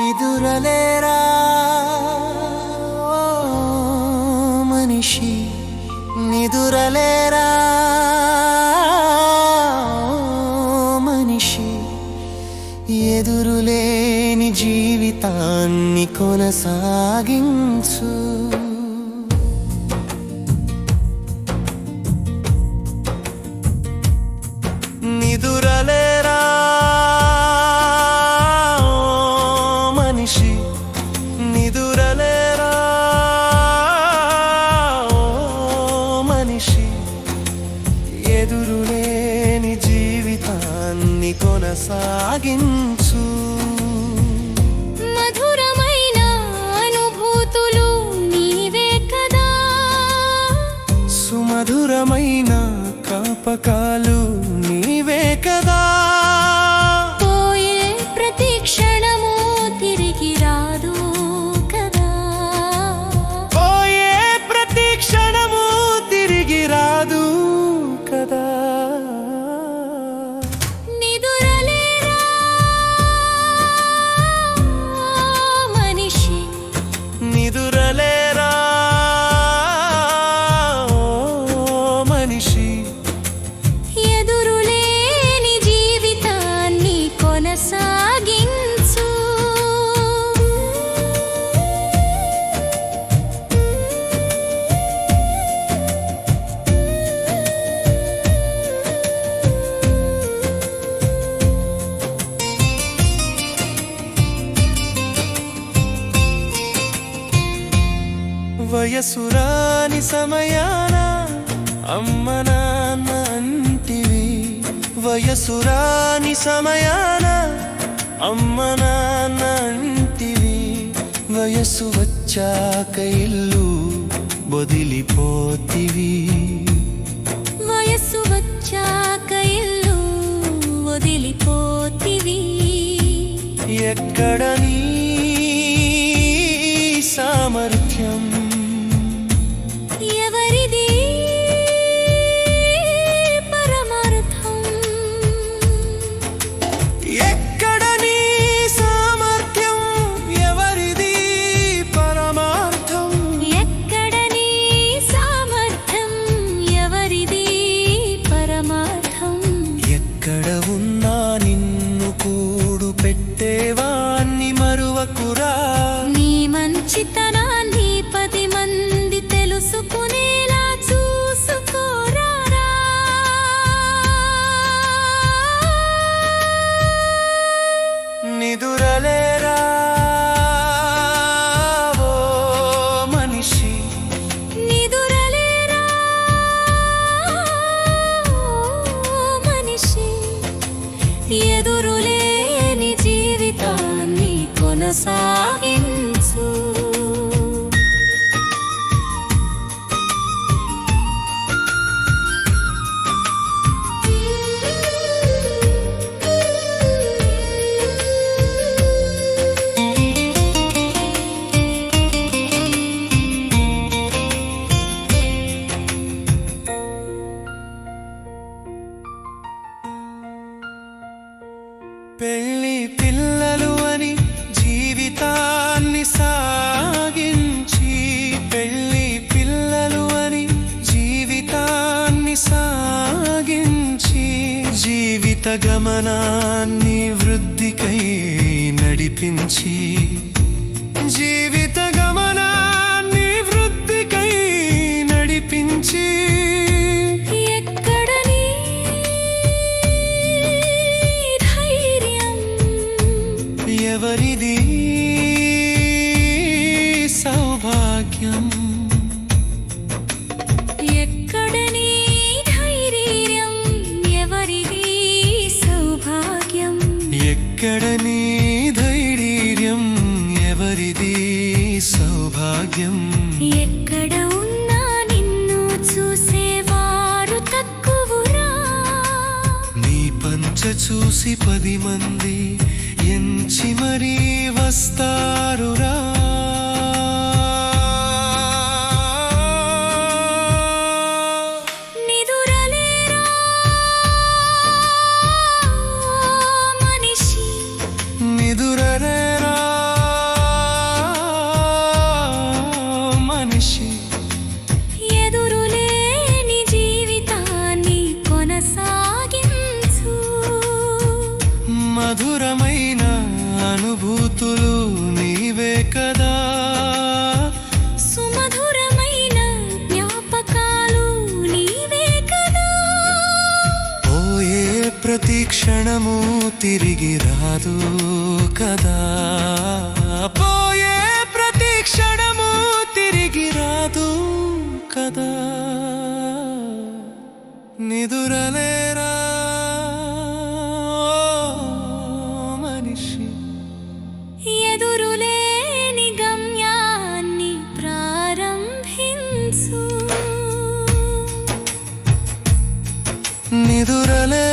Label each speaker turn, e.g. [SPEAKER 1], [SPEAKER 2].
[SPEAKER 1] నిదురలేరా మనిషి, నిదురలేరా మనిషి, ఎదురులేని జీవితాన్ని కొనసాగించు. నిదురలేరా మనిషి, నిదురలేరా మనిషి, ఎదురులేని జీవితాన్ని కొనసాగించు.
[SPEAKER 2] మధురమైన అనుభూతులు నీవే కదా,
[SPEAKER 1] సుమధురమైన జ్ఞాపకాలు నీవే కదా.
[SPEAKER 2] పోయే ప్రతి క్షణము తిరిగి రాదు కదా,
[SPEAKER 1] పోయే ప్రతి క్షణము తిరిగి రాదు కదా.
[SPEAKER 2] నిదురలేరా మనిషి,
[SPEAKER 1] నిదురలేరా మనిషి,
[SPEAKER 2] ఎదురులేని జీవితాన్ని కొనసాగించు.
[SPEAKER 1] వయసురాని సమయాన అమ్మ నాన్న అంటివి, వయసురాని సమయాన అమ్మ నాన్న అంటివి. వయసు వచ్చాక ఇల్లు వదిలిపోతివి,
[SPEAKER 2] వయస్సు వచ్చాక ఇల్లు వదిలిపోతివి.
[SPEAKER 1] ఎక్కడ నీ సామర్థ్యం,
[SPEAKER 2] ఎవరిది పరమార్థం,
[SPEAKER 1] ఎక్కడ నీ సామర్థ్యం, ఎవరిది పరమార్థం.
[SPEAKER 2] ఎక్కడ నీ సామర్థ్యం, ఎవరిది పరమార్థం.
[SPEAKER 1] ఎక్కడ ఉన్నా నిన్ను కూడు పెట్టేవాన్ని మరువకురా.
[SPEAKER 2] నీ మంచితనాన్ని 10 మంది తెలుసుకునేలా చూసుకోరారా.
[SPEAKER 1] నిదురలేరా ఓ మనిషి,
[SPEAKER 2] నిదురలేరా మనిషి, ఎదురులేని జీవితాన్ని కొనసాగించు.
[SPEAKER 1] పెళ్లి పిల్లలు అని జీవితాన్ని సాగించి, పెళ్లి పిల్లలు అని జీవితాన్ని సాగించి, జీవిత గమనాన్ని వృద్ధికై నడిపించి, జీవిత గమనాన్ని వృద్ధికై నడిపించి.
[SPEAKER 2] ఎక్కడ నీ ధైర్యం,
[SPEAKER 1] ఎవరిది సౌభాగ్యం,
[SPEAKER 2] ఎక్కడ నీ ధైర్యం, ఎవరిది సౌభాగ్యం.
[SPEAKER 1] ఎక్కడ నీ ధైర్యం, ఎవరిది సౌభాగ్యం.
[SPEAKER 2] ఎక్కడ ఉన్నా నిన్ను చూసేవారు తక్కువరా.
[SPEAKER 1] నీ పంచ చూసి 10 మంది ఎంచి మరీ వస్తారురా.
[SPEAKER 2] నిదురలేరా మనిషి,
[SPEAKER 1] నిదురలేరా కదా
[SPEAKER 2] సుమధురమైన జ్ఞాపకాలు నీవే కదా
[SPEAKER 1] పోయే ప్రతి క్షణము తిరిగి రాదు కదా పోయే ప్రతి క్షణము తిరిగి రాదు కదా నిదురలేరా మనిషి
[SPEAKER 2] ఎదురులేని గమ్యాన్ని ప్రారంభించు
[SPEAKER 1] నిదురలే